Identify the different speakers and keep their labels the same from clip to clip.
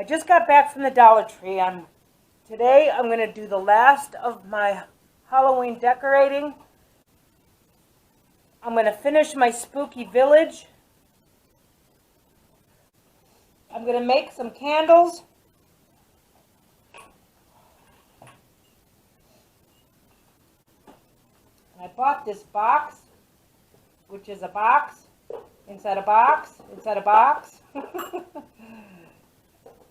Speaker 1: just got back from the Dollar Tree. Today I'm going to do the last of my Halloween decorating. I'm going to finish my spooky village. I'm going to make some candles. And I bought this box, which is a box, inside a box, inside a box,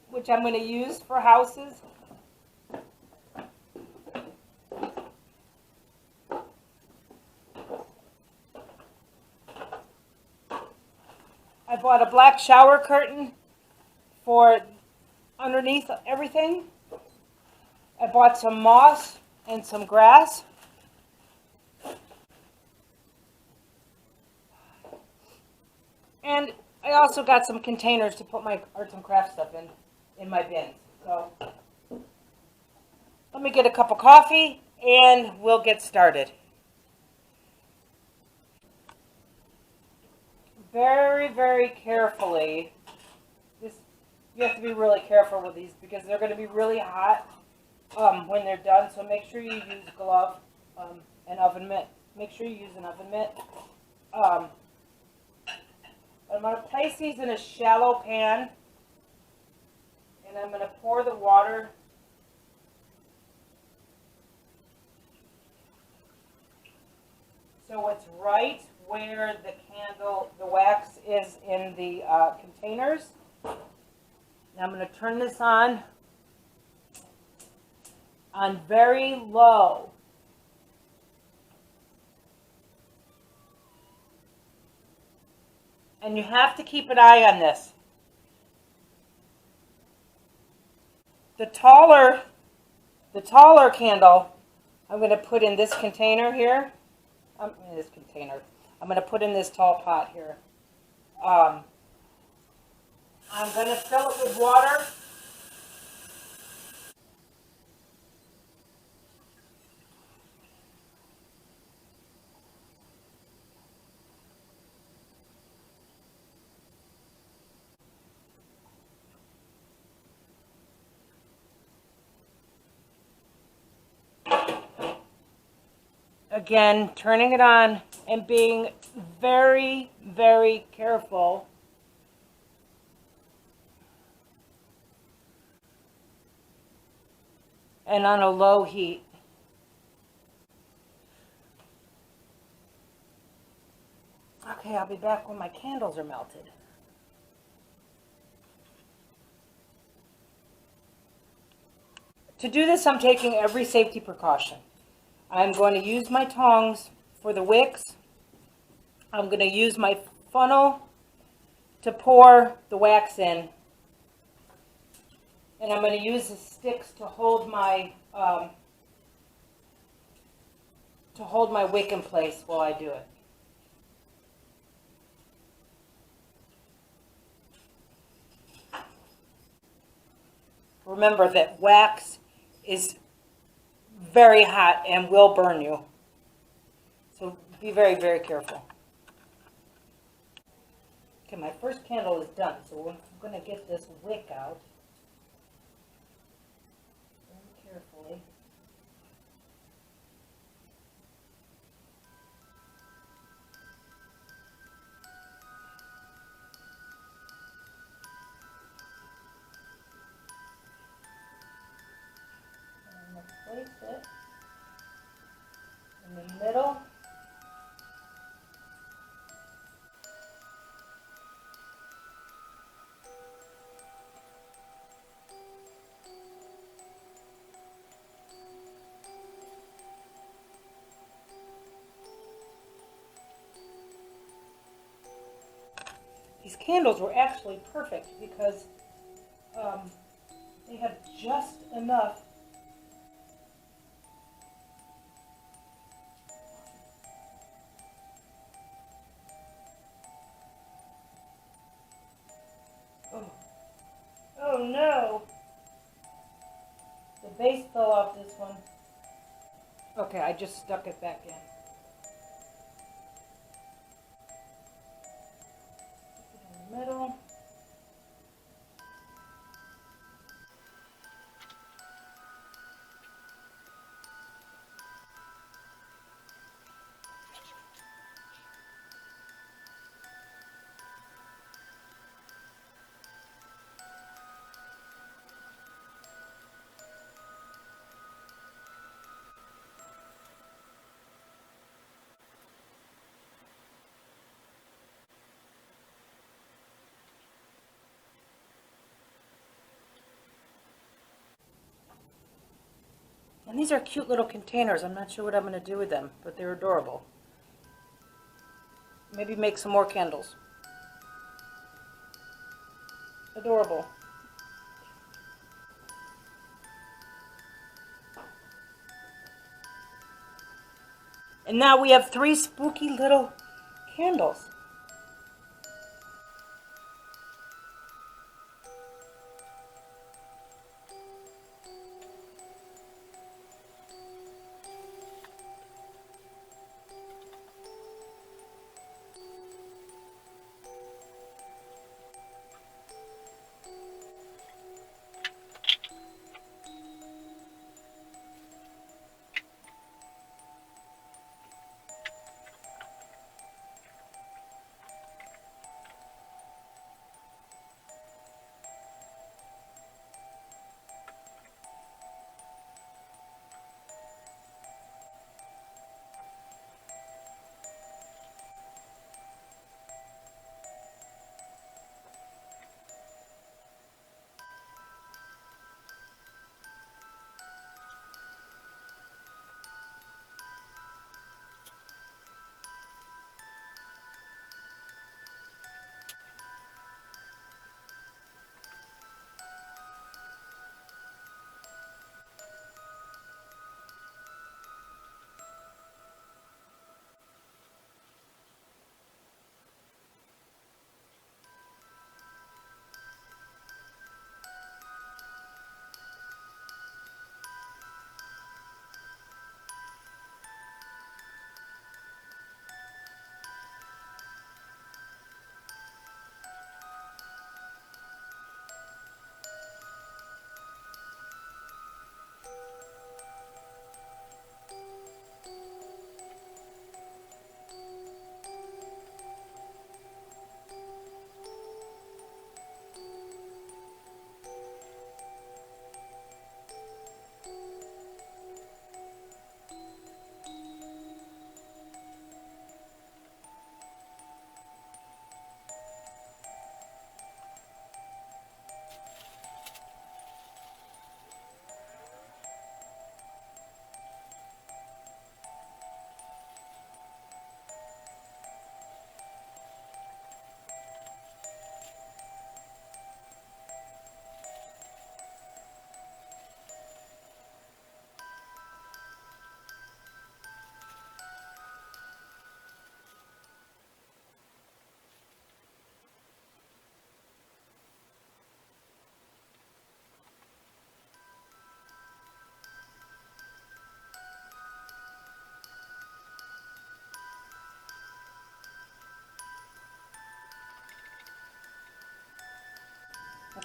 Speaker 1: which I'm going to use for houses. I bought a black shower curtain for underneath everything. I bought some moss and some grass. And I also got some containers to put my arts and crafts stuff in my bins. So let me get a cup of coffee and we'll get started. Very, very carefully. You have to be really careful with these because they're going to be really hot when they're done. So make sure you use a glove and oven mitt. Make sure you use an oven mitt. I'm going to place these in a shallow pan, and I'm going to pour the water so it's right where the wax is in the containers. Now I'm going to turn this on very low. And you have to keep an eye on this. The taller candle, I'm going to put in this container here. I'm going to put in this tall pot here. I'm going to fill it with water. Again, turning it on and being very, very careful. And on a low heat. Okay, I'll be back when my candles are melted. To do this, I'm taking every safety precaution. I'm going to use my tongs for the wicks. I'm going to use my funnel to pour the wax in. And I'm going to use the sticks to hold my wick in place while I do it. Remember that wax is very hot and will burn you. So be very, very careful. Okay, my first candle is done, so I'm going to get this wick out very carefully. I'm going to place it in the middle. These candles were actually perfect because they have just enough Oh no! The base fell off this one. Okay, I just stuck it back in. Put it in the middle. And these are cute little containers. I'm not sure what I'm going to do with them, but they're adorable. Maybe make some more candles. Adorable. And now we have 3 spooky little candles.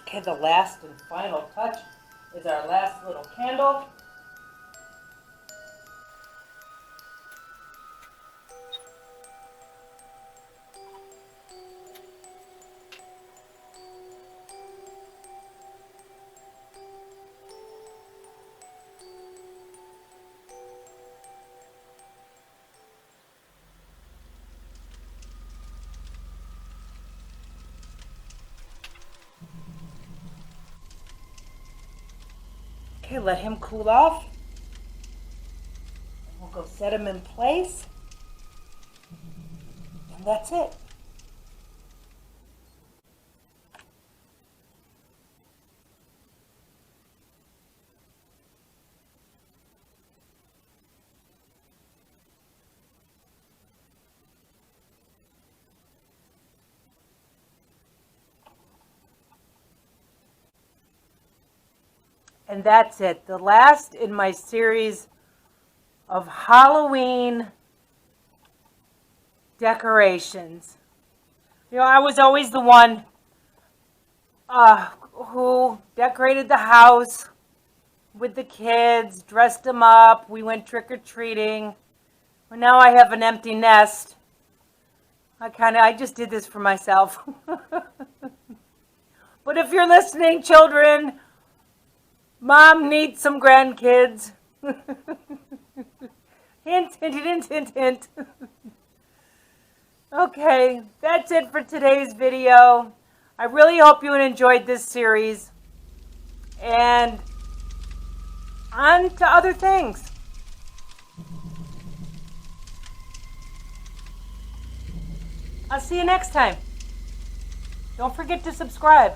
Speaker 1: Okay, the last and final touch is our last little candle. Okay, let him cool off. We'll go set him in place. And that's it. And that's it. The last in my series of Halloween decorations. You know, I was always the one who decorated the house with the kids, dressed them up. We went trick-or-treating. Well, now I have an empty nest. I just did this for myself. But if you're listening, children, Mom needs some grandkids. Hint, hint, hint, hint, hint. Okay, that's it for today's video. I really hope you enjoyed this series. And On to other things. I'll see you next time. Don't forget to subscribe.